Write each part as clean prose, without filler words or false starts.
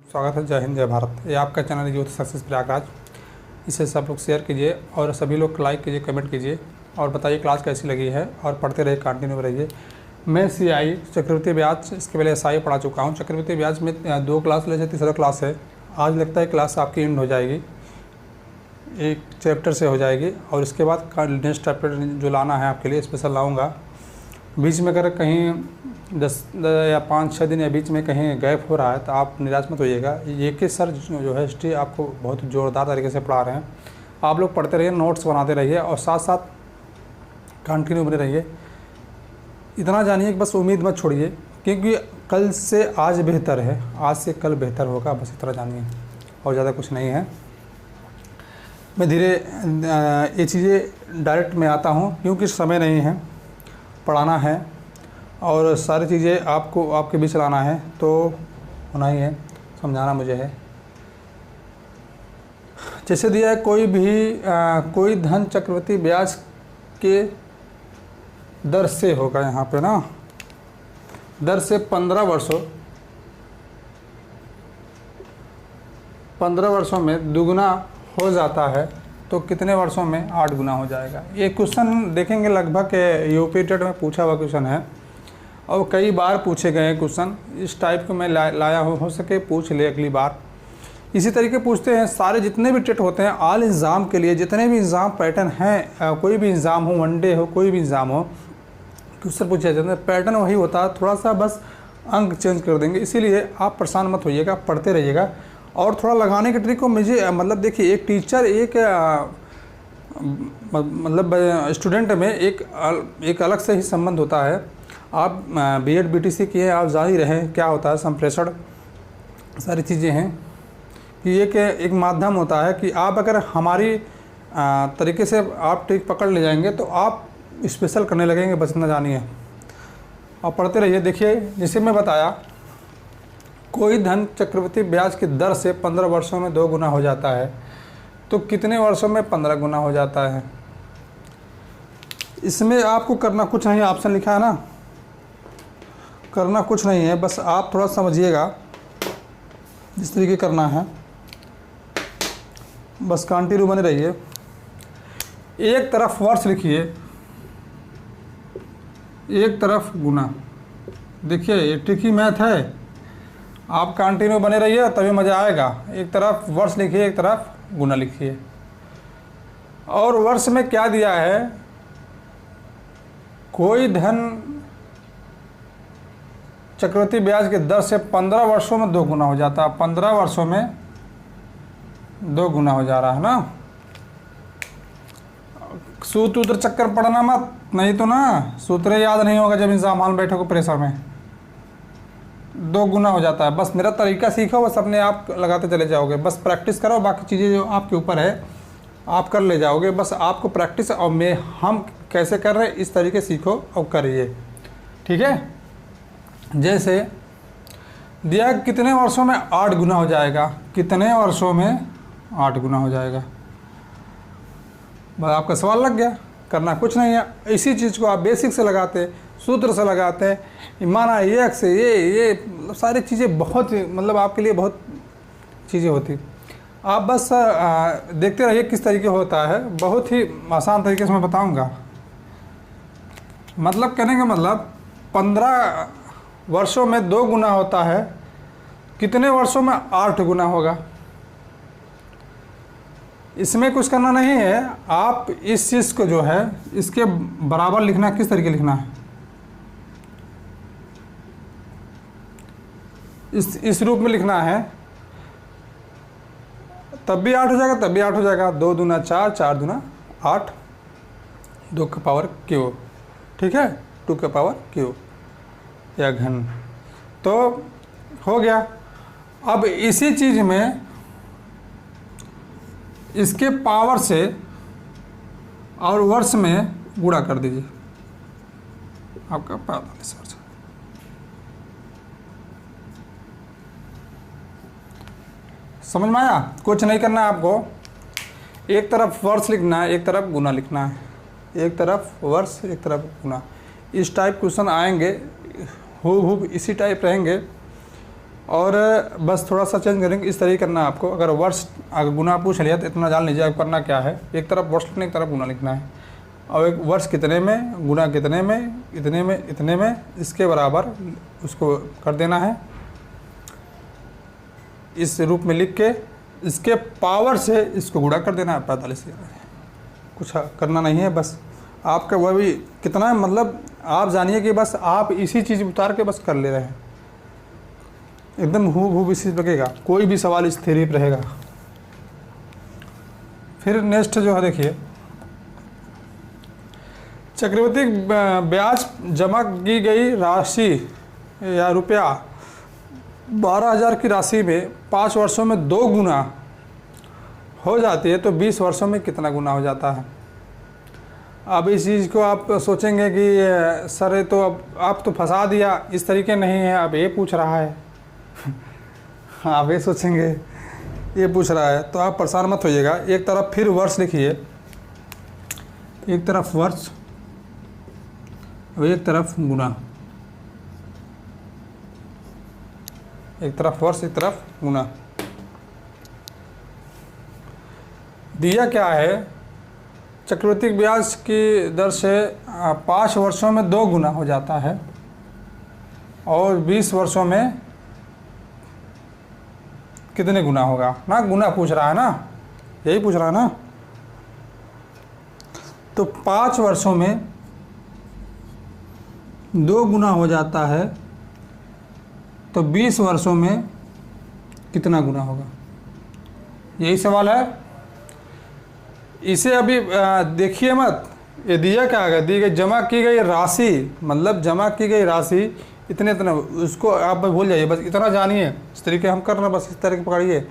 स्वागत है। जय हिंद जय भारत। ये आपका चैनल यूथ सक्सेस प्रयागराज। इसे सब लोग शेयर कीजिए और सभी लोग लाइक कीजिए, कमेंट कीजिए और बताइए क्लास कैसी लगी है और पढ़ते रहिए, कंटिन्यू रहिए। मैं CI चक्रवृद्धि ब्याज, इसके पहले SI पढ़ा चुका हूँ। चक्रवृद्धि ब्याज में 2 क्लास ले, तीसरा क्लास है। आज लगता है क्लास आपकी एंड हो जाएगी, एक चैप्टर से हो जाएगी और इसके बाद नेक्स्ट चैप्टर जो लाना है आपके लिए स्पेशल लाऊंगा। बीच में अगर कहीं 10 या 5-6 दिन या बीच में कहीं गैप हो रहा है तो आप निराश मत होइएगा। ये कि सर जो है हिस्ट्री आपको बहुत ज़ोरदार तरीके से पढ़ा रहे हैं। आप लोग पढ़ते रहिए, नोट्स बनाते रहिए और साथ साथ कंटिन्यू बने रहिए। इतना जानिए कि बस उम्मीद मत छोड़िए, क्योंकि कल से आज बेहतर है, आज से कल बेहतर होगा। बस इतना जानिए और ज़्यादा कुछ नहीं है। मैं धीरे ये चीज़ें डायरेक्ट में आता हूँ क्योंकि समय नहीं है, पढ़ाना है और सारी चीज़ें आपको आपके बीच लाना है, तो होना ही है, समझाना मुझे है। जैसे दिया है कोई धन चक्रवृद्धि ब्याज के दर से होगा, यहाँ पे ना दर से 15 वर्षों में दुगुना हो जाता है तो कितने वर्षों में 8 गुना हो जाएगा। ये क्वेश्चन देखेंगे लगभग यूपी टेट में पूछा हुआ क्वेश्चन है और कई बार पूछे गए हैं क्वेश्चन। इस टाइप को मैं लाया हो सके पूछ ले अगली बार। इसी तरीके पूछते हैं सारे जितने भी टेट होते हैं ऑल एग्ज़ाम के लिए, जितने भी एग्ज़ाम पैटर्न हैं, कोई भी एग्ज़ाम हो, वनडे हो, कोई भी एग्ज़ाम हो, क्वेश्चन पूछा जाता है, पैटर्न वही होता है, थोड़ा सा बस अंक चेंज कर देंगे। इसीलिए आप परेशान मत होइएगा, पढ़ते रहिएगा और थोड़ा लगाने की ट्रिक को मुझे मतलब देखिए, एक टीचर एक मतलब स्टूडेंट में एक अलग से ही संबंध होता है। आप BEd BTC किए, आप जाहिर रहें क्या होता है, संप्रेषण सारी चीज़ें हैं कि एक माध्यम होता है कि आप अगर हमारी तरीके से आप ट्रिक पकड़ ले जाएंगे तो आप स्पेशल करने लगेंगे। बस इतना जानिए और पढ़ते रहिए। देखिए जैसे मैं बताया, कोई धन चक्रवृद्धि ब्याज की दर से 15 वर्षों में 2 गुना हो जाता है तो कितने वर्षों में 15 गुना हो जाता है। इसमें आपको करना कुछ नहीं, ऑप्शन लिखा है ना, करना कुछ नहीं है, बस आप थोड़ा समझिएगा जिस तरीके करना है, बस कंटिन्यू बने रहिए। एक तरफ वर्ष लिखिए, एक तरफ गुना। देखिए ये ट्रिकी मैथ है, आप कंटिन्यू बने रहिए तभी मज़ा आएगा। एक तरफ वर्ष लिखिए, एक तरफ गुना लिखिए। और वर्ष में क्या दिया है, कोई धन चक्रवृद्धि ब्याज की दर से 15 वर्षों में 2 गुना हो जाता है। 15 वर्षों में 2 गुना हो जा रहा है ना। सूत्र चक्कर पढ़ना मत, नहीं तो ना सूत्र याद नहीं होगा जब एग्जाम हॉल में बैठो प्रेशर में। 2 गुना हो जाता है। बस मेरा तरीका सीखो, बस अपने आप लगाते चले जाओगे। बस प्रैक्टिस करो, बाकी चीज़ें जो आपके ऊपर है आप कर ले जाओगे। बस आपको प्रैक्टिस और हम कैसे कर रहे हैं इस तरीके सीखो और करिए, ठीक है। जैसे दिया कितने वर्षों में 8 गुना हो जाएगा, कितने वर्षों में 8 गुना हो जाएगा। बस आपका सवाल लग गया, करना कुछ नहीं है। इसी चीज़ को आप बेसिक से लगाते, सूत्र से लगाते हैं, माना एक से ये सारी चीज़ें बहुत मतलब आपके लिए बहुत चीज़ें होती। आप बस देखते रहिए किस तरीके होता है, बहुत ही आसान तरीके से मैं बताऊंगा। मतलब कहने का मतलब 15 वर्षों में 2 गुना होता है, कितने वर्षों में 8 गुना होगा। इसमें कुछ करना नहीं है, आप इस चीज़ को जो है इसके बराबर लिखना, किस तरीके लिखना है, इस रूप में लिखना है, तब भी 8 हो जाएगा, तब भी 8 हो जाएगा। 2 दूना 4, 4 दूना 8, 2 का पावर क्यूब, ठीक है, 2 का पावर क्यूब या घन, तो हो गया। अब इसी चीज़ में इसके पावर से और वर्ष में गुणा कर दीजिए, आपका 45 वर्ष। समझ में आया? कुछ नहीं करना है आपको, एक तरफ वर्ष लिखना है, एक तरफ गुना लिखना है, एक तरफ वर्ष, एक तरफ गुना। इस टाइप क्वेश्चन आएंगे, हूबहू इसी टाइप रहेंगे। और बस थोड़ा सा चेंज करेंगे, इस तरीके करना है आपको। अगर वर्ष अगर गुना पूछ लिया तो इतना जान लीजिए आपको करना क्या है, एक तरफ वर्ष लिखना, एक तरफ गुना लिखना है। और एक वर्ष कितने में, गुना कितने में, इतने में, इतने में, इसके बराबर उसको कर देना है इस रूप में लिख के, इसके पावर से इसको गुणा कर देना है 45 से। कुछ करना नहीं है, बस आपका वह भी कितना है, मतलब आप जानिए कि बस आप इसी चीज़ उतार के बस कर ले रहे हैं, एकदम हूबहू इसी लगेगा, कोई भी सवाल इस थ्योरी पर रहेगा। फिर नेक्स्ट जो है देखिए, चक्रवृद्धि ब्याज जमा की गई राशि या रुपया 12,000 की राशि में 5 वर्षों में 2 गुना हो जाती है तो 20 वर्षों में कितना गुना हो जाता है। अब इस चीज़ को आप सोचेंगे कि सर ये तो अब आप तो फंसा दिया, इस तरीके नहीं है, अब ये पूछ रहा है आप ये सोचेंगे ये पूछ रहा है, तो आप परेशान मत होइएगा। एक तरफ फिर वर्ष लिखिए, एक तरफ वर्ष और एक तरफ गुना, एक तरफ वर्ष एक तरफ गुना। दिया क्या है, चक्रवृद्धि ब्याज की दर से 5 वर्षों में 2 गुना हो जाता है और 20 वर्षों में कितने गुना होगा ना, गुना पूछ रहा है ना, यही पूछ रहा है ना। तो 5 वर्षों में 2 गुना हो जाता है तो 20 वर्षों में कितना गुना होगा, यही सवाल है। इसे अभी देखिए मत, ये दिया क्या है, दी गई जमा की गई राशि, मतलब जमा की गई राशि इतने इतना, उसको आप भूल जाइए, बस इतना जानिए। इस तरीके हम कर रहे हैं, बस इस तरीके पकड़िए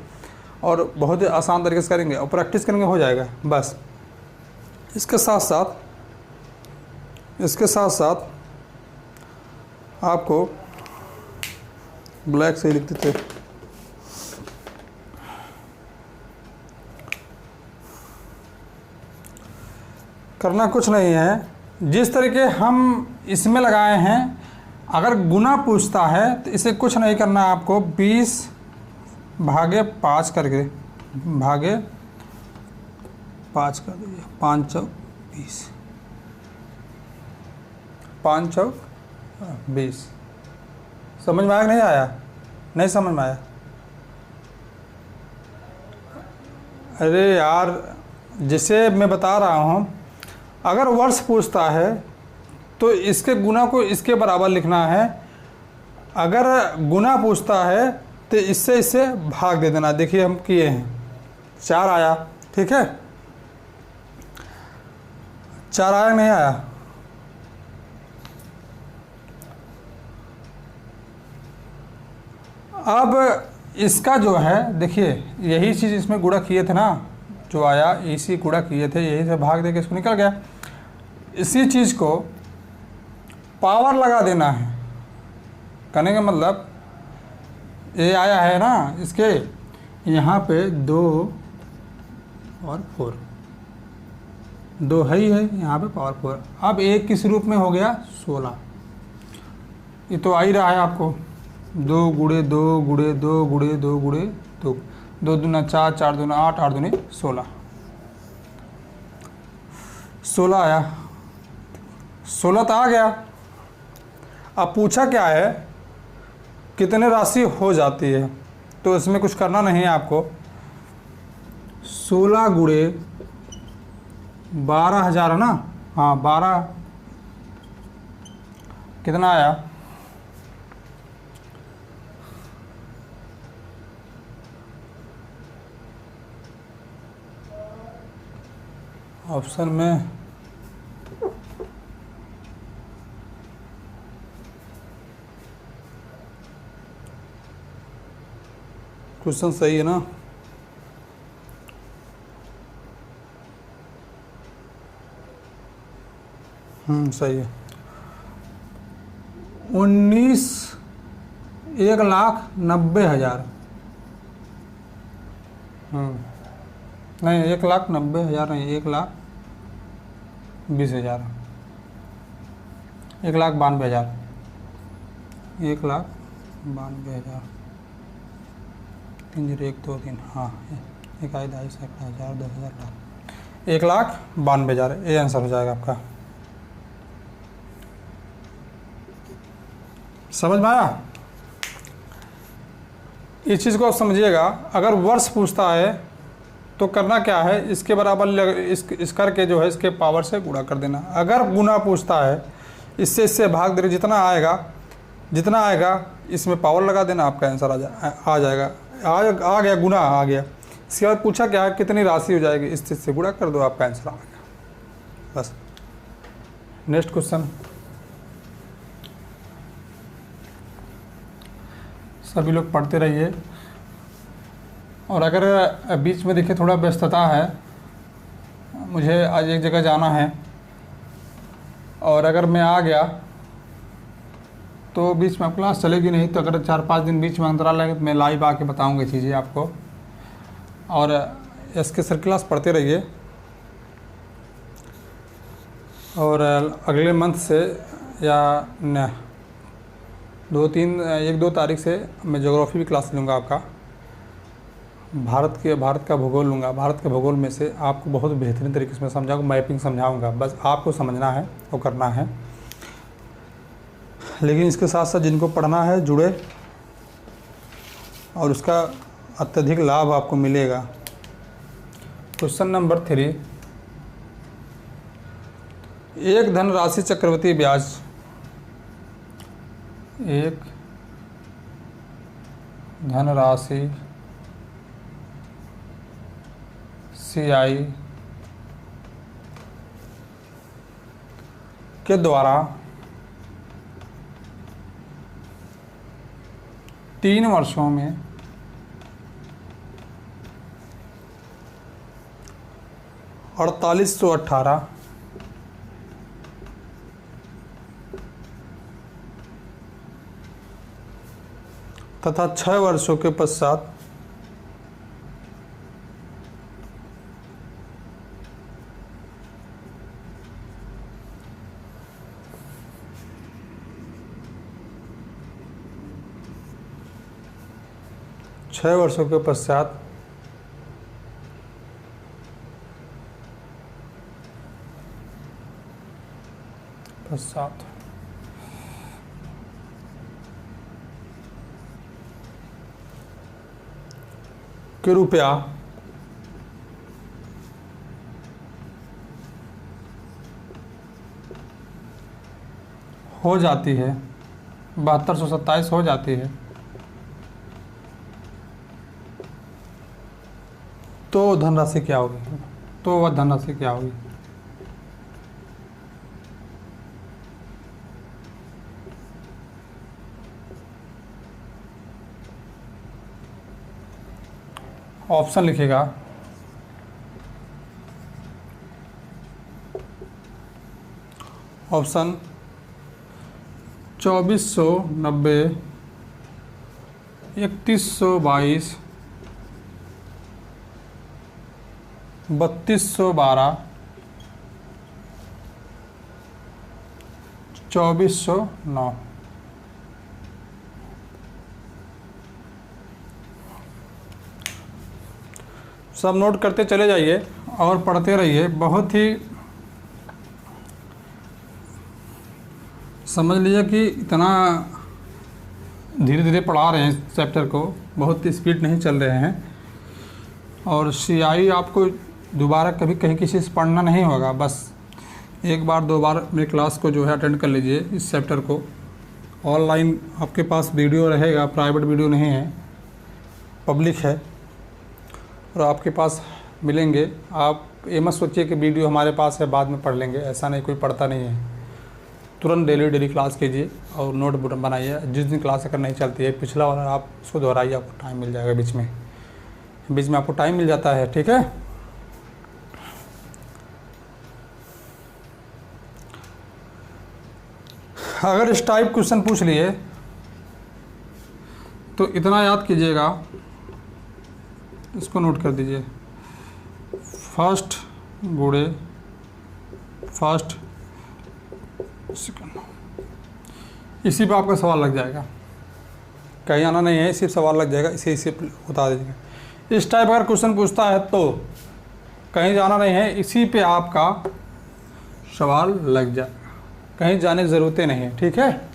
और बहुत ही आसान तरीके से करेंगे और प्रैक्टिस करेंगे, हो जाएगा बस। इसके साथ साथ आपको ब्लैक से ही लिख देते, करना कुछ नहीं है, जिस तरीके हम इसमें लगाए हैं। अगर गुना पूछता है तो इसे कुछ नहीं करना है आपको, 20/5 करके भागे 5 कर दीजिए, 5 चौक 20, 5 चौक 20। समझ में आया कि नहीं आया? नहीं समझ में आया? अरे यार, जैसे मैं बता रहा हूँ, अगर वर्ष पूछता है तो इसके गुना को इसके बराबर लिखना है, अगर गुना पूछता है तो इससे भाग दे देना। देखिए हम किए हैं, 4 आया, ठीक है, 4 आया नहीं आया? अब इसका जो है देखिए, यही चीज़ इसमें गुणा किए थे ना, जो आया इसी गुणा किए थे, यही से भाग दे के इसको निकल गया। इसी चीज़ को पावर लगा देना है, कहने का मतलब ये आया है ना, इसके यहाँ पे 2 और 4, 2 है ही है, यहाँ पे पावर 4। अब एक किस रूप में हो गया, 16। ये तो आ ही रहा है आपको, 2 गुणे 2 गुणे 2 गुणे 2 गुणे 2, 2 दूना 4, 4 दूना 8, 8 दूनी 16, 16 आया, 16 तो आ गया। अब पूछा क्या है, कितने राशि हो जाती है, तो इसमें कुछ करना नहीं है आपको। 16 गुणे 12,000 है ना, हाँ 12 कितना आया, ऑप्शन में क्वेश्चन सही है ना, सही है। 1,90,000 नहीं, 1,90,000 नहीं, 1,20,000, 1,92,000, 1,92,000 3 0 1 2 3, हाँ 1 2 2 हज़ार 10,000 लाख 1,92,000, ये आंसर हो जाएगा आपका। समझ में आया? इस चीज़ को आप समझिएगा। अगर वर्ष पूछता है तो करना क्या है, इसके बराबर इस करके जो है इसके पावर से गुणा कर देना। अगर गुना पूछता है इससे भाग दे, जितना आएगा इसमें पावर लगा देना, आपका आंसर आ जाएगा। आ गया, गुना आ गया। इसके बाद पूछा क्या है, कितनी राशि हो जाएगी, इस चीज़ से गुणा कर दो, आपका आंसर आ गया। बस नेक्स्ट क्वेश्चन। सभी लोग पढ़ते रहिए, और अगर बीच में देखिए थोड़ा व्यस्तता है, मुझे आज एक जगह जाना है, और अगर मैं आ गया तो बीच में क्लास चलेगी नहीं, तो अगर 4-5 दिन बीच में अंतराल लगे तो मैं लाइव आके बताऊंगा चीज़ें आपको। और इसके सर क्लास पढ़ते रहिए, और अगले मंथ से या 1-2 तारीख से मैं ज्योग्राफी भी क्लास लूँगा आपका। भारत का भूगोल लूँगा। भारत के भूगोल में से आपको बहुत बेहतरीन तरीके से मैं समझाऊँगा, मैपिंग समझाऊँगा। बस आपको समझना है और करना है। लेकिन इसके साथ साथ जिनको पढ़ना है जुड़े, और उसका अत्यधिक लाभ आपको मिलेगा। क्वेश्चन नंबर 3, एक धनराशि चक्रवृद्धि ब्याज, एक धनराशि CI के द्वारा 3 वर्षों में 4818 तथा 6 वर्षों के पश्चात 6 वर्षों के पश्चात के रुपया हो जाती है, 7227 हो जाती है, तो धनराशि क्या होगी? तो वह धनराशि क्या होगी? ऑप्शन लिखेगा। ऑप्शन 2490, 3122, 3212, 2409। सब नोट करते चले जाइए और पढ़ते रहिए। बहुत ही समझ लीजिए कि इतना धीरे धीरे पढ़ा रहे हैं चैप्टर को, बहुत स्पीड नहीं चल रहे हैं। और CI आपको दोबारा कभी कहीं किसी से पढ़ना नहीं होगा, बस 1 बार 2 बार मेरी क्लास को जो है अटेंड कर लीजिए। इस चैप्टर को ऑनलाइन आपके पास वीडियो रहेगा, प्राइवेट वीडियो नहीं है, पब्लिक है, और आपके पास मिलेंगे। आप ये मत सोचिए कि वीडियो हमारे पास है बाद में पढ़ लेंगे, ऐसा नहीं, कोई पढ़ता नहीं है। तुरंत डेली क्लास कीजिए और नोट बनाइए। जिस दिन क्लास अगर नहीं चलती है, पिछला वाला आप उसको दोहराइए, आपको टाइम मिल जाएगा। बीच में आपको टाइम मिल जाता है, ठीक है। अगर इस टाइप क्वेश्चन पूछ लिए तो इतना याद कीजिएगा, इसको नोट कर दीजिए। फर्स्ट गुणे फर्स्ट सेकंड, इसी पे आपका सवाल लग जाएगा। कहीं आना नहीं है, सिर्फ सवाल लग जाएगा, इसे बता दीजिएगा। इस टाइप अगर क्वेश्चन पूछता है तो कहीं जाना नहीं है, इसी पे आपका सवाल लग जाएगा, कहीं जाने की ज़रूरत नहीं है, ठीक है।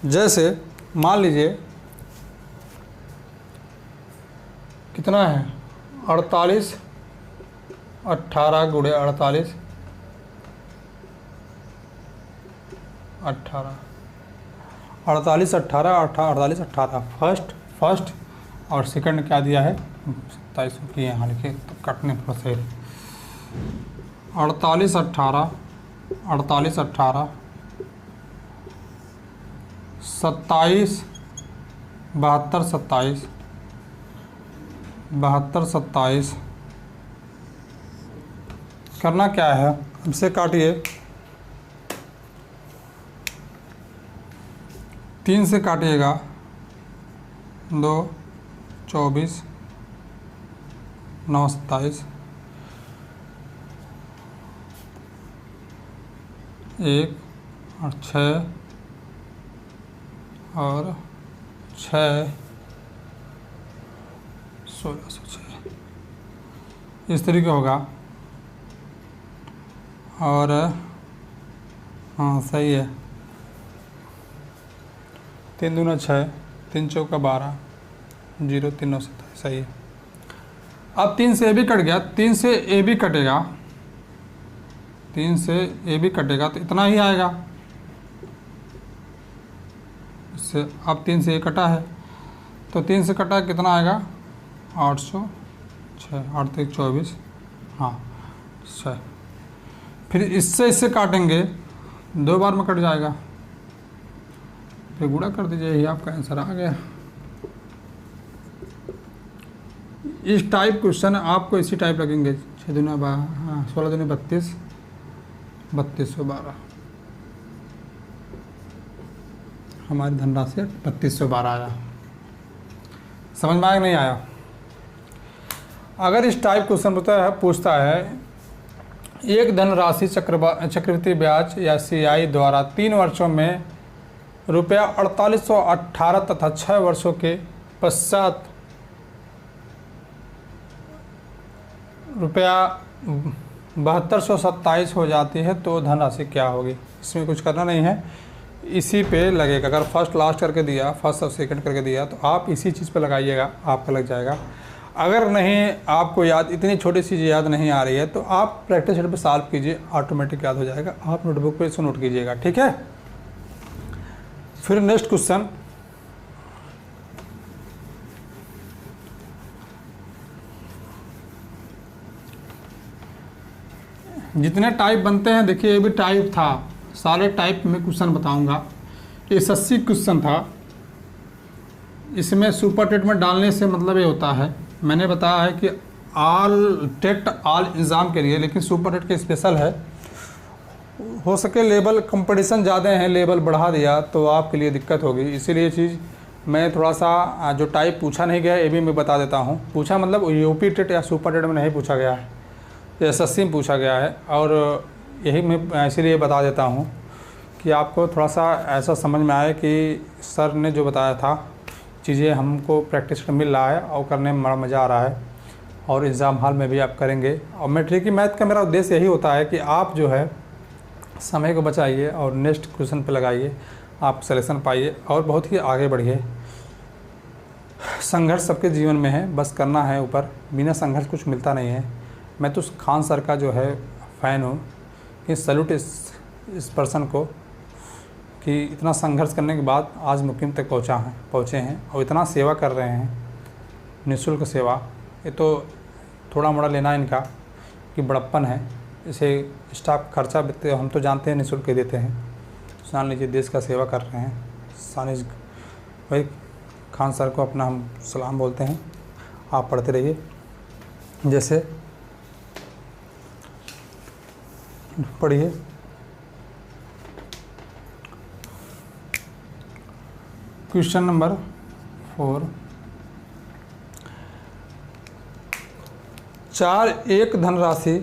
जैसे मान लीजिए कितना है 48 18 गुणे 48 18 48 18 48 18 फर्स्ट और सेकंड क्या दिया है 27 की, यहाँ लिखे तो कटने पर सही 48 18 48 18 27 72 27 72 27 करना क्या है, हमसे काटिए 3 से काटिएगा 2 24 9 27 1 और 6 और 6 1606 इस तरीके होगा। और हाँ सही है, 3 दूना 6 3 चौका 12 0 3 9 27 सही है। अब 3 से ए भी कट गया, 3 से ए भी कटेगा, 3 से ए भी कटेगा तो इतना ही आएगा। इससे अब 3 से ए कटा है तो 3 से कटा कितना आएगा 806 8 3 24 हाँ 6। फिर इससे काटेंगे 2 बार में कट जाएगा, फिर गुणा कर दीजिए, यही आपका आंसर आ गया। इस टाइप क्वेश्चन आपको इसी टाइप लगेंगे 6 दूना 16 दूनी 32 3212 हमारी धनराशि 3212 आया। समझ में आया नहीं आया? अगर इस टाइप क्वेश्चन पूछता है एक धनराशि चक्रवृद्धि ब्याज या सीआई द्वारा 3 वर्षों में रुपया 4818 तथा 6 वर्षों के पश्चात रुपया 7227 हो जाती है तो धनराशि क्या होगी। इसमें कुछ करना नहीं है, इसी पे लगेगा। अगर फर्स्ट लास्ट करके दिया, फर्स्ट और सेकंड करके दिया तो आप इसी चीज़ पे लगाइएगा, आपका लग जाएगा। अगर नहीं आपको याद, इतनी छोटी सी चीज़ याद नहीं आ रही है तो आप प्रैक्टिस शीट पे सॉल्व कीजिए, ऑटोमेटिक याद हो जाएगा। आप नोटबुक पे इसको नोट कीजिएगा, ठीक है। फिर नेक्स्ट क्वेश्चन, जितने टाइप बनते हैं देखिए, ये भी टाइप था, सारे टाइप में क्वेश्चन बताऊंगा। ये 80 क्वेश्चन था, इसमें सुपर टेट में डालने से मतलब ये होता है, मैंने बताया है कि ऑल टेट ऑल एग्ज़ाम के लिए, लेकिन सुपर टेट के स्पेशल है। हो सके लेवल कंपटीशन ज़्यादा है, लेवल बढ़ा दिया तो आपके लिए दिक्कत होगी, इसीलिए चीज़ मैं थोड़ा सा जो टाइप पूछा नहीं गया ये भी मैं बता देता हूँ। पूछा मतलब यूपी टेट या सुपर टेट में नहीं पूछा गया है, एसएससी में पूछा गया है। और यही मैं इसीलिए बता देता हूँ कि आपको थोड़ा सा ऐसा समझ में आए कि सर ने जो बताया था चीज़ें हमको प्रैक्टिस में मिल रहा है और करने में बड़ा मज़ा आ रहा है, और एग्ज़ाम हॉल में भी आप करेंगे। और मैट्रिक की मैथ का मेरा उद्देश्य यही होता है कि आप जो है समय को बचाइए और नेक्स्ट क्वेश्चन पे लगाइए, आप सलेक्शन पाइए और बहुत ही आगे बढ़िए। संघर्ष सबके जीवन में है, बस करना है ऊपर, बिना संघर्ष कुछ मिलता नहीं है। मैं तो खान सर का जो है फ़ैन हूँ कि सैल्यूट इस पर्सन को कि इतना संघर्ष करने के बाद आज मुकीम तक पहुँचे हैं और इतना सेवा कर रहे हैं, निःशुल्क सेवा। ये तो थोड़ा मोड़ा लेना इनका कि बड़प्पन है, इसे स्टाफ खर्चा हम तो जानते हैं निःशुल्क देते हैं, जान लीजिए देश का सेवा कर रहे हैं। सानिज भाई खान सर को अपना हम सलाम बोलते हैं। आप पढ़ते रहिए। जैसे पढ़िए, क्वेश्चन नंबर 4, एक धनराशि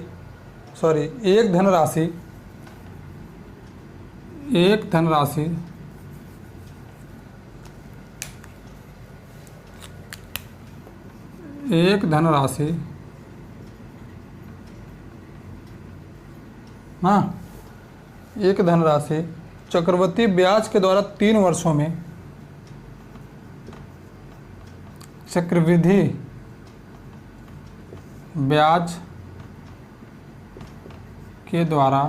एक धनराशि, हाँ, एक धनराशि चक्रवृद्धि ब्याज के द्वारा 3 वर्षों में, चक्रवृद्धि ब्याज के द्वारा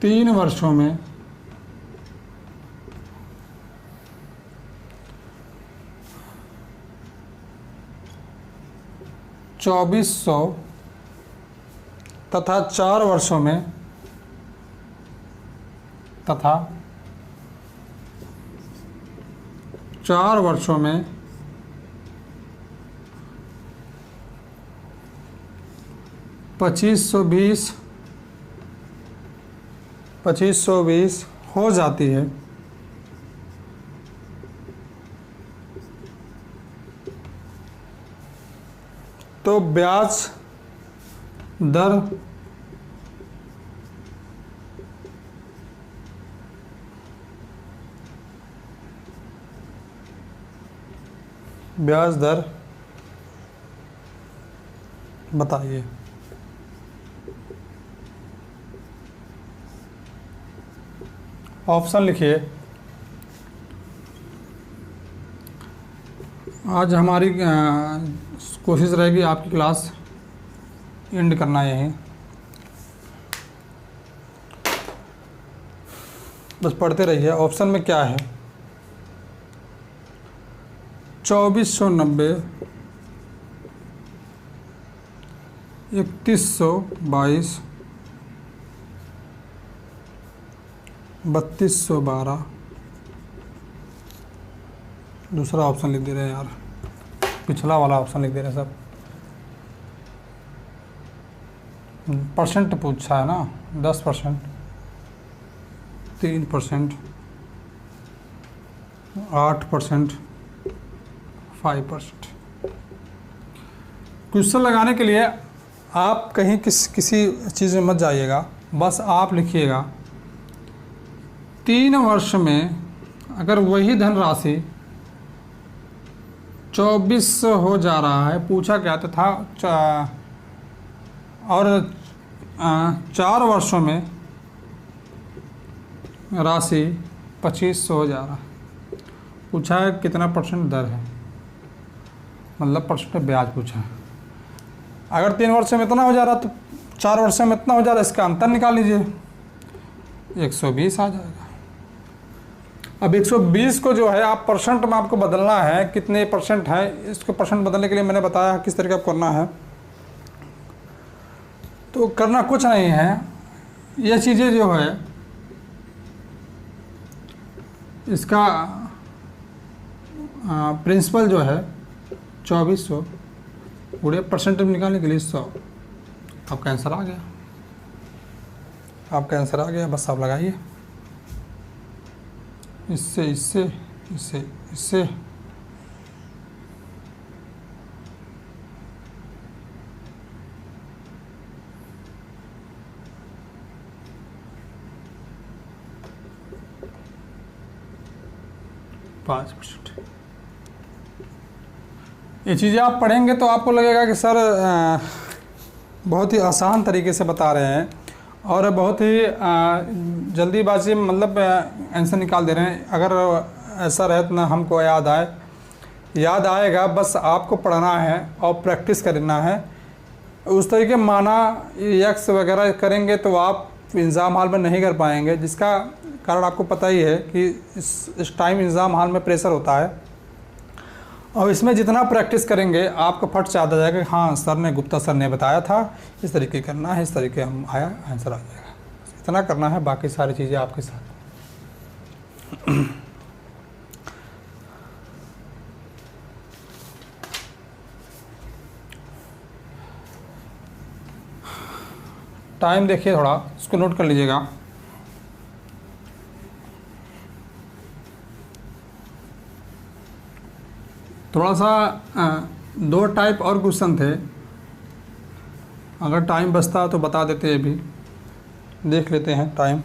3 वर्षों में 2400 तथा 4 वर्षों में 2520 हो जाती है। तो ब्याज दर बताइए। ऑप्शन लिखिए। आज हमारी कोशिश रहेगी आपकी क्लास एंड करना यहीं, बस पढ़ते रहिए। ऑप्शन में क्या है? 2490, 3122, 3212। दूसरा ऑप्शन लिख दे रहे हैं यार, पिछला वाला ऑप्शन लिख दे रहे हैं सब। परसेंट पूछा है ना, 10%, 3%, 8%, 5%। क्वेश्चन लगाने के लिए आप कहीं किसी चीज़ में मत जाइएगा, बस आप लिखिएगा 3 वर्ष में अगर वही धनराशि 2400 हो जा रहा है, पूछा क्या तो था, और 4 वर्षों में राशि 2500 हो जा रहा है, पूछा है कितना परसेंट दर है, मतलब परसेंट ब्याज पूछा है। अगर 3 वर्ष में इतना हो जा रहा तो 4 वर्ष में इतना हो जा रहा, इसका अंतर निकाल लीजिए, 120 आ जाएगा। अब 120 को जो है आप परसेंट में आपको बदलना है, कितने परसेंट है, इसको परसेंट बदलने के लिए मैंने बताया किस तरीके का करना है। तो करना कुछ नहीं है, ये चीज़ें जो है इसका प्रिंसिपल जो है 2400 गुणे परसेंट में निकालने के लिए 100, आपका आंसर आ गया, आपका आंसर आ गया। बस आप लगाइए, इससे इससे इससे इससे %5। ये चीज़ें आप पढ़ेंगे तो आपको लगेगा कि सर बहुत ही आसान तरीके से बता रहे हैं और बहुत ही जल्दीबाजी में मतलब आंसर निकाल दे रहे हैं। अगर ऐसा रहे तो ना हमको याद आएगा, बस आपको पढ़ना है और प्रैक्टिस करना है। उस तरीके माना यक्स वगैरह करेंगे तो आप एग्ज़ाम हॉल में नहीं कर पाएंगे, जिसका कारण आपको पता ही है कि इस टाइम एग्ज़ाम हॉल में प्रेशर होता है। और इसमें जितना प्रैक्टिस करेंगे आपको फट से याद आ जाएगा कि हाँ सर ने, गुप्ता सर ने बताया था इस तरीके करना है, इस तरीके हम आया आंसर आ जाएगा। इतना करना है, बाकी सारी चीज़ें आपके साथ। टाइम देखिए, थोड़ा इसको नोट कर लीजिएगा। थोड़ा सा 2 टाइप और क्वेश्चन थे, अगर टाइम बचता तो बता देते, अभी देख लेते हैं टाइम।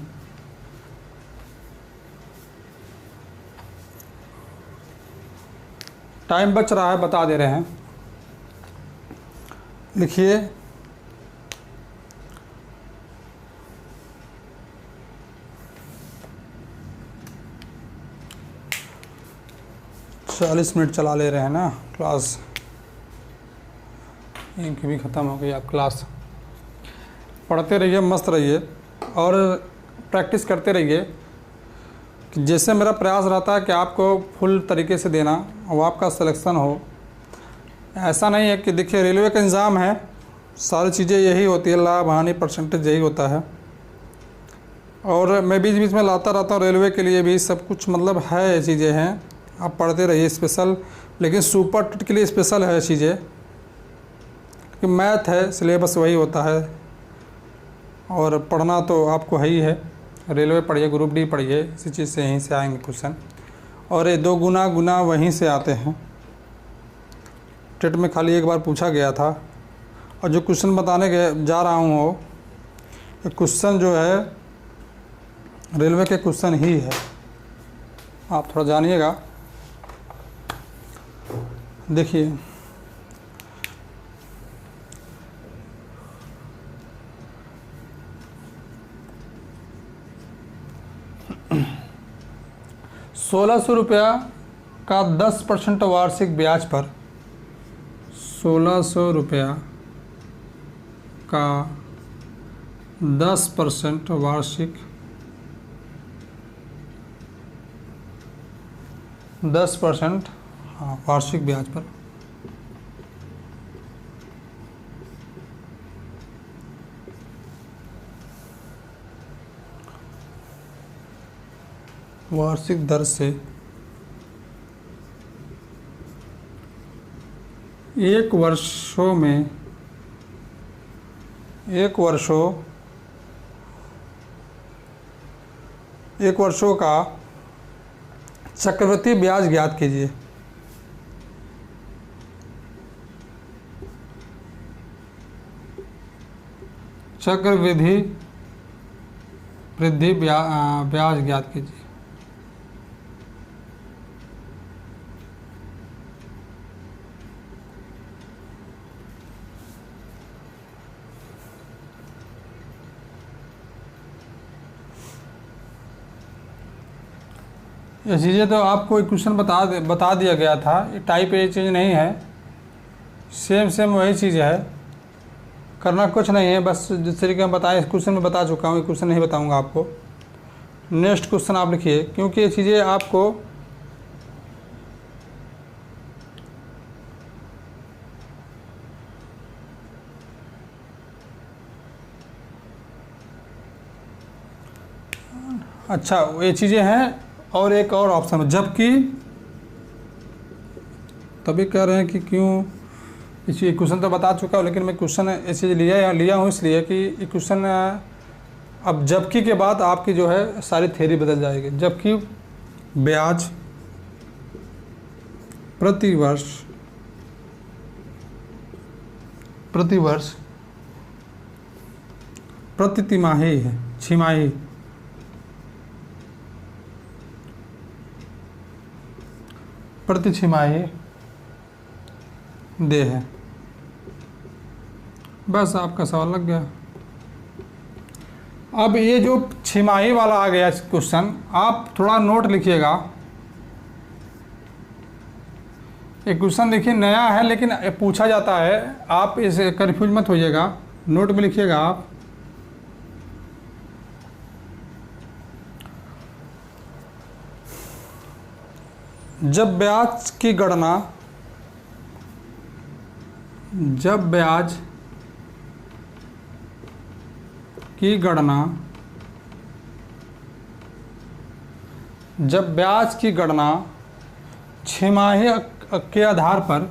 टाइम बच रहा है, बता दे रहे हैं। लिखिए, चालीस मिनट चला ले रहे हैं ना क्लास, इनकी भी ख़त्म हो गई। आप क्लास पढ़ते रहिए, मस्त रहिए और प्रैक्टिस करते रहिए। कि जैसे मेरा प्रयास रहता है कि आपको फुल तरीके से देना और आपका सिलेक्शन हो। ऐसा नहीं है कि देखिए रेलवे का एग्ज़ाम है, सारी चीज़ें यही होती है, लाभ हानि परसेंटेज यही होता है। और मैं बीच बीच में लाता रहता हूँ रेलवे के लिए भी सब कुछ, मतलब है चीज़ें हैं, आप पढ़ते रहिए स्पेशल। लेकिन सुपर टेट के लिए स्पेशल है चीज़ें, कि मैथ है, सिलेबस वही होता है और पढ़ना तो आपको है ही है। रेलवे पढ़िए, ग्रुप डी पढ़िए, इसी चीज़ से यहीं से आएंगे क्वेश्चन, और ये 2 गुना गुना वहीं से आते हैं। टेट में खाली एक बार पूछा गया था, और जो क्वेश्चन बताने के जा रहा हूँ वो क्वेश्चन जो है रेलवे के क्वेश्चन ही है, आप थोड़ा जानिएगा। देखिए, ₹1600 का 10% वार्षिक ब्याज पर, ₹1600 का 10% वार्षिक, 10% हाँ वार्षिक ब्याज पर वार्षिक दर से एक वर्षों का चक्रवृद्धि ब्याज ज्ञात कीजिए। चक्रवृद्धि ब्याज ज्ञात कीजिए। ये चीज़ें तो आपको एक क्वेश्चन बता दिया गया था, ये टाइप ए चीज़ नहीं है, सेम वही चीज़ है, करना कुछ नहीं है। बस जिस तरीके में बताएं, इस क्वेश्चन में बता चुका हूँ, ये क्वेश्चन नहीं बताऊँगा आपको। नेक्स्ट क्वेश्चन आप लिखिए, क्योंकि ये चीज़ें आपको अच्छा ये चीज़ें हैं। और एक और ऑप्शन है, जबकि, तभी कह रहे हैं कि क्यों, इसी क्वेश्चन तो बता चुका हूँ, लेकिन मैं क्वेश्चन ये चीज़ लिया हूँ इसलिए कि ये क्वेश्चन अब जबकि के बाद आपकी जो है सारी थ्योरी बदल जाएगी। जबकि ब्याज प्रति वर्ष प्रति तिमाही है, छिमाही, प्रति छिमाही दे है। बस आपका सवाल लग गया। अब ये जो छिमाही वाला आ गया क्वेश्चन, आप थोड़ा नोट लिखिएगा। एक क्वेश्चन देखिए नया है, लेकिन पूछा जाता है, आप इसे कन्फ्यूज मत होइएगा, नोट में लिखिएगा आप। जब ब्याज की गणना जब ब्याज की गणना छिमाही के आधार पर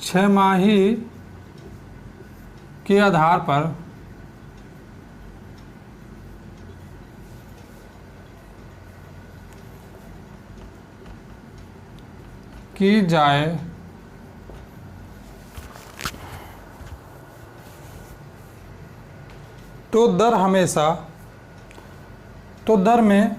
छमाही के आधार पर की जाए तो दर हमेशा, तो दर में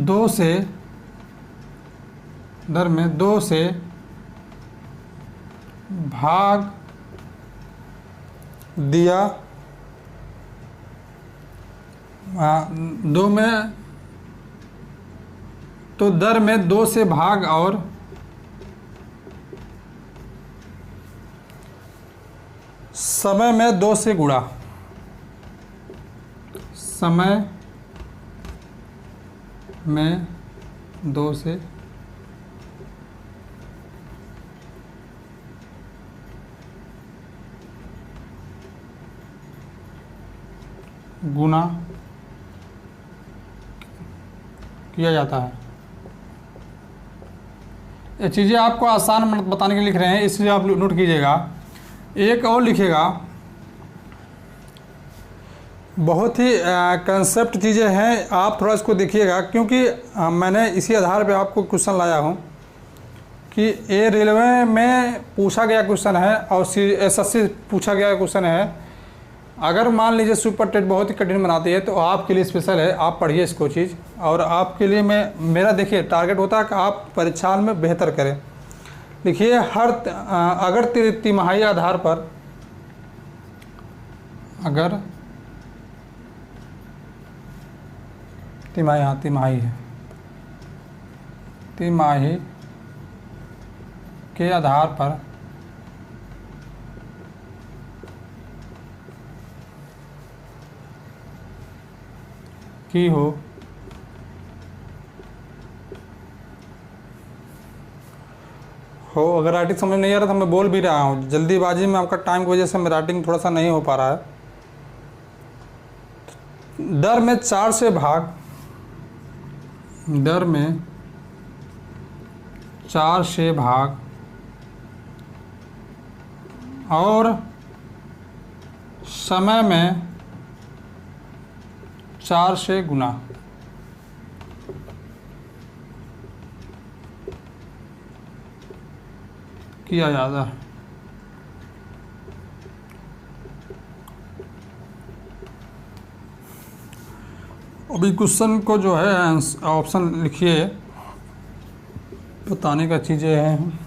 दो से भाग दिया, दो में, तो दर में 2 से भाग और समय में 2 से गुणा, समय में 2 से गुना किया जाता है। ये चीज़ें आपको आसान बताने के लिए लिख रहे हैं, इसलिए आप नोट कीजिएगा। एक और लिखिएगा, बहुत ही कंसेप्ट चीज़ें हैं, आप थोड़ा इसको देखिएगा, क्योंकि मैंने इसी आधार पे आपको क्वेश्चन लाया हूँ कि ये रेलवे में पूछा गया क्वेश्चन है और SSC पूछा गया क्वेश्चन है। अगर मान लीजिए सुपर टेट बहुत ही कठिन बनाती है तो आपके लिए स्पेशल है, आप पढ़िए इसको चीज़, और आपके लिए मेरा देखिए टारगेट होता है कि आप परीक्षा में बेहतर करें। देखिए अगर तिमाही आधार पर, अगर तिमाही, हाँ तिमाही है, तिमाही के आधार पर की हो अगर राइटिंग समझ नहीं आ रहा तो मैं बोल भी रहा हूँ, जल्दीबाजी में आपका टाइम की वजह से मैं राइटिंग थोड़ा सा नहीं हो पा रहा है। दर में 4 से भाग, दर में 4 से भाग और समय में 4 से गुना किया जाता है। अभी क्वेश्चन को जो है ऑप्शन लिखिए, बताने का चीज़ें हैं।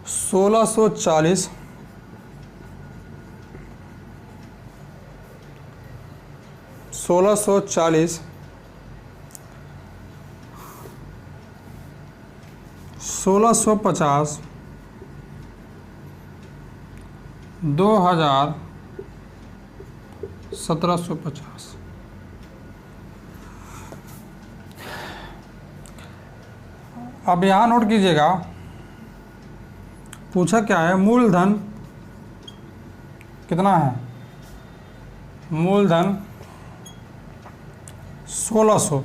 1640 1640 1650 2000 1750। अब यहाँ नोट कीजिएगा, पूछा क्या है, मूलधन कितना है, मूलधन 1600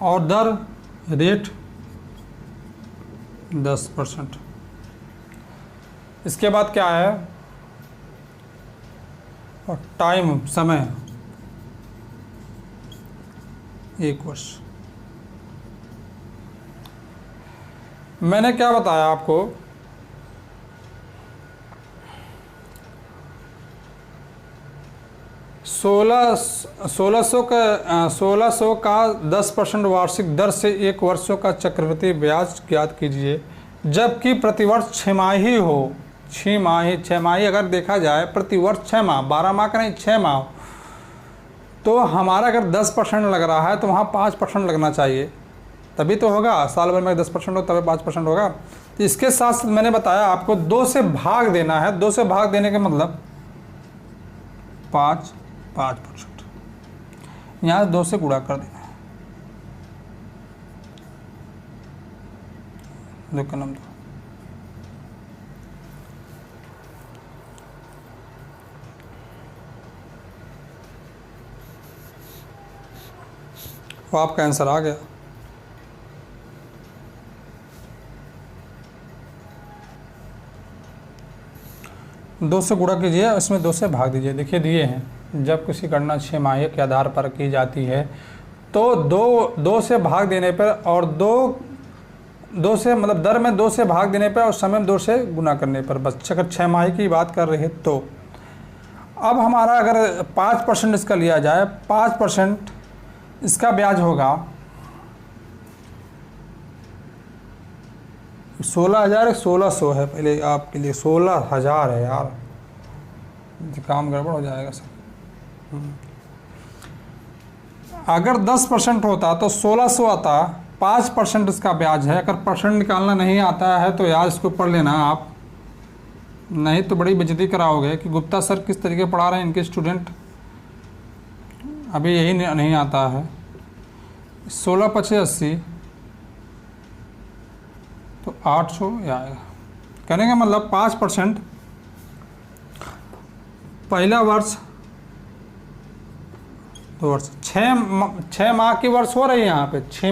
और दर रेट 10%। इसके बाद क्या है, और टाइम, समय 1 वर्ष। मैंने क्या बताया आपको, 1600 का 10% वार्षिक दर से 1 वर्षों का चक्रवृद्धि ब्याज ज्ञात कीजिए, जबकि प्रतिवर्ष 6 माही हो। 6 माही अगर देखा जाए, प्रतिवर्ष 6 माह, 12 माह का नहीं, 6 माह, तो हमारा अगर 10% लग रहा है तो वहाँ 5% लगना चाहिए, तभी तो होगा। साल भर में 10% हो तभी 5% होगा। तो इसके साथ मैंने बताया आपको 2 से भाग देना है। 2 से भाग देने के मतलब 5%, यहाँ 2 से गुणा कर देना है, 2 का नंबर। वो आपका आंसर आ गया। दो से गुणा कीजिए, इसमें 2 से भाग दीजिए। देखिए दिए हैं, जब किसी गणना 6 माही के आधार पर की जाती है तो दो से भाग देने पर और 2 2 से मतलब दर में 2 से भाग देने पर और समय में 2 से गुना करने पर, बस अगर 6 माही की बात कर रहे हैं तो। अब हमारा अगर 5% इसका लिया जाए, 5% इसका ब्याज होगा 16,000 1600 है, पहले आपके लिए 16,000 है यार, काम गड़बड़ हो जाएगा सर। अगर 10% होता तो 1600 आता, 5% इसका ब्याज है। अगर परसेंट निकालना नहीं आता है तो यार इसको पढ़ लेना आप, नहीं तो बड़ी बेइज्जती कराओगे कि गुप्ता सर किस तरीके पढ़ा रहे हैं इनके स्टूडेंट, अभी यही नहीं आता है। 16 × 25 80 तो 800 आएगा। कहने का मतलब 5% पहला वर्ष, 2 वर्ष, 6 माह की वर्ष हो रही है यहाँ पे, 6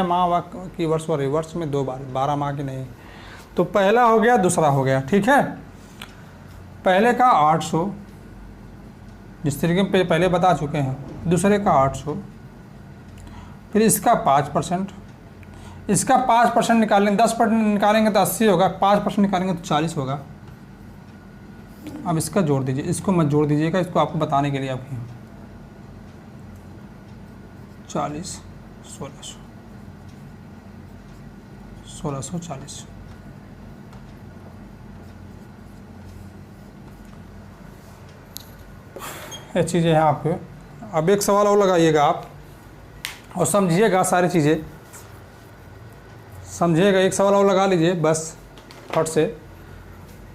माह की वर्ष हो रही है, वर्ष में 2 बार, 12 माह की नहीं। तो पहला हो गया, दूसरा हो गया, ठीक है। पहले का 800 जिस तरीके में पहले बता चुके हैं, दूसरे का 800, फिर इसका 5%, इसका 5% निकालेंगे, 10% निकालेंगे तो 80 होगा, 5% निकालेंगे तो 40 होगा। अब इसका जोड़ दीजिए, इसको मत जोड़ दीजिएगा, इसको आपको बताने के लिए आपकी 40 1600 1640। ये चीज़ें हैं आपके। अब एक सवाल और लगाइएगा आप और समझिएगा, सारी चीज़ें समझिएगा। एक सवाल और लगा लीजिए, बस फट से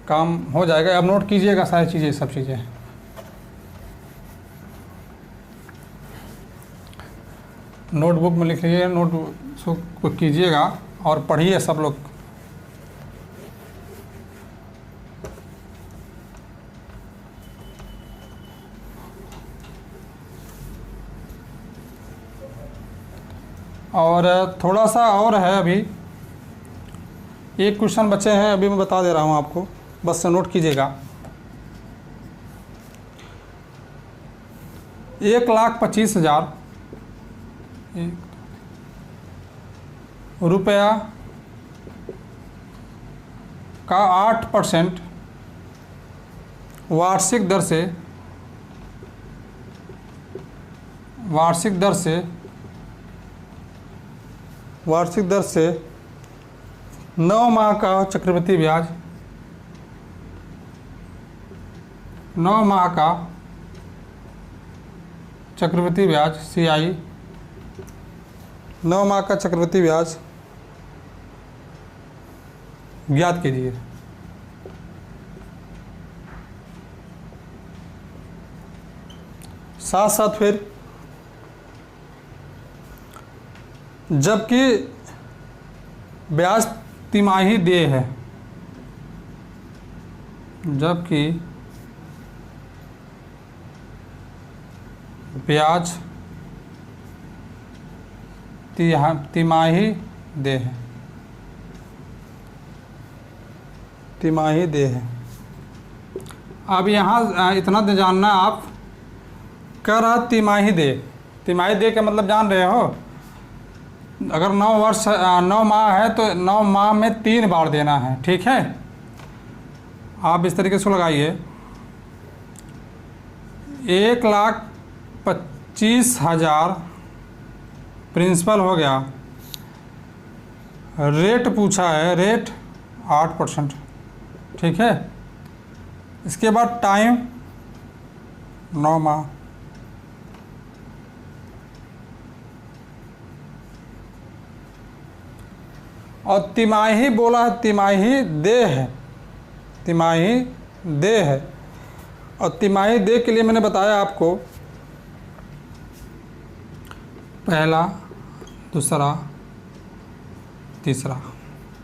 काम हो जाएगा। अब नोट कीजिएगा सारी चीज़ें, सब चीज़ें। नोटबुक में लिख लीजिए, नोटबुक को कीजिएगा और पढ़िए सब लोग। और थोड़ा सा और है, अभी एक क्वेश्चन बचे हैं, अभी मैं बता दे रहा हूँ आपको, बस नोट कीजिएगा। 1,25,000 रुपया का 8% वार्षिक दर से 9 माह का चक्रवृद्धि ब्याज, 9 माह का चक्रवृद्धि ब्याज CI, 9 माह का चक्रवृद्धि ब्याज ज्ञात कीजिए। साथ साथ फिर जबकि ब्याज तिमाही देय है, जबकि ब्याज तिमाही देय है, तिमाही देय है। अब यहाँ इतना तो जानना आप, कह रहा तिमाही देय, तिमाही देय का मतलब जान रहे हो, अगर 9 माह है तो 9 माह में 3 बार देना है, ठीक है। आप इस तरीके से लगाइए, 1,25,000 प्रिंसिपल हो गया, रेट पूछा है, रेट 8%, ठीक है। इसके बाद टाइम 9 माह, और तिमाही बोला है, तिमाही देय है, तिमाही देय है। और तिमाही देय के लिए मैंने बताया आपको, पहला, दूसरा, तीसरा,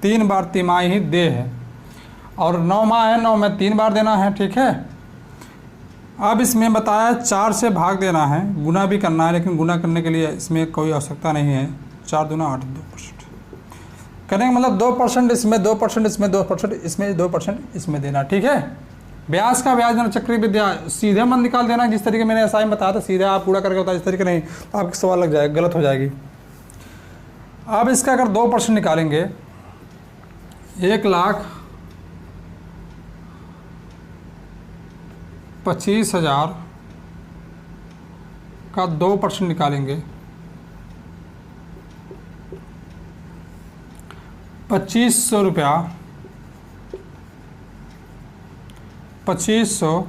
3 बार तिमाही देय है। और 9 माह है, 9 में 3 बार देना है, ठीक है। अब इसमें बताया 4 से भाग देना है, गुना भी करना है, लेकिन गुना करने के लिए इसमें कोई आवश्यकता नहीं है। 4 दूना 8, 2% करने का मतलब 2% इसमें, 2% इसमें, 2% इसमें, 2% इसमें देना, ठीक है। ब्याज का ब्याज देना, चक्रवृद्धि सीधे मन निकाल देना, जिस तरीके मैंने ऐसा ही बताया था, सीधे आप पूरा करके होता है, इस तरीके नहीं तो आपके सवाल लग जाएगा, गलत हो जाएगी। अब इसका अगर 2% निकालेंगे, 1,25,000 का 2% निकालेंगे, 2,500 रुपया, 2,500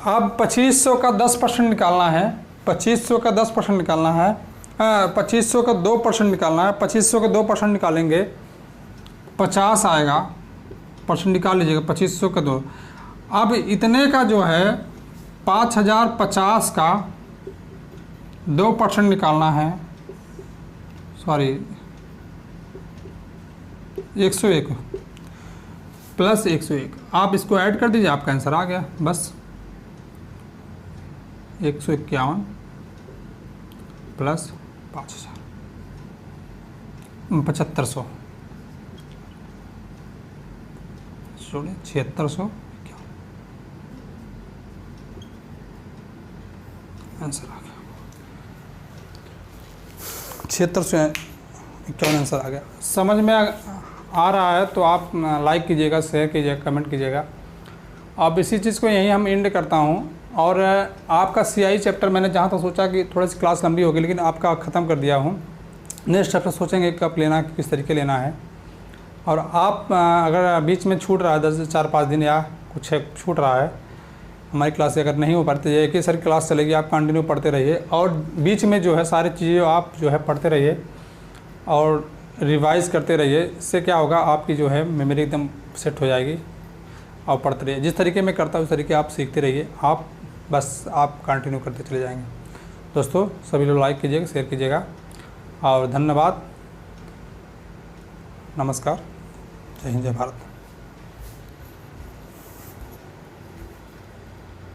अब 2,500 का 10% निकालना है, 2,500 का 10% निकालना है, 2,500 का 2% निकालना है। 2,500 का 2% निकालेंगे 50 आएगा, परसेंट निकाल लीजिएगा। 2,500 का 2, अब इतने का जो है 5,050 का 2% निकालना है, सॉरी 101 प्लस 101, आप इसको ऐड कर दीजिए, आपका आंसर आ गया। बस 151 प्लस 5,000, 7,500, 7,600 आंसर आ गया। 7,651 आंसर आ गया। समझ में आ रहा है तो आप लाइक कीजिएगा, शेयर कीजिएगा, कमेंट कीजिएगा। अब इसी चीज़ को यहीं हम एंड करता हूँ। और आपका CI चैप्टर मैंने जहाँ तक सोचा कि थोड़ी सी क्लास लंबी होगी, लेकिन आपका ख़त्म कर दिया हूँ। नेक्स्ट चैप्टर सोचेंगे कब लेना, किस तरीके लेना है। और आप अगर बीच में छूट रहा है 10 4-5 दिन या कुछ छूट रहा है, हमारी क्लास अगर नहीं हो पाती है, एक ही सारी क्लास चलेगी, आप कंटिन्यू पढ़ते रहिए। और बीच में जो है सारी चीज़ें आप जो है पढ़ते रहिए और रिवाइज़ करते रहिए। इससे क्या होगा, आपकी जो है मेमोरी एकदम सेट हो जाएगी और पढ़ते रहिए। जिस तरीके में करता हूँ उस तरीके आप सीखते रहिए, आप बस आप कंटिन्यू करते चले जाएंगे। दोस्तों सभी लोग लाइक कीजिएगा, शेयर कीजिएगा और धन्यवाद। नमस्कार। जय हिंद, जय भारत।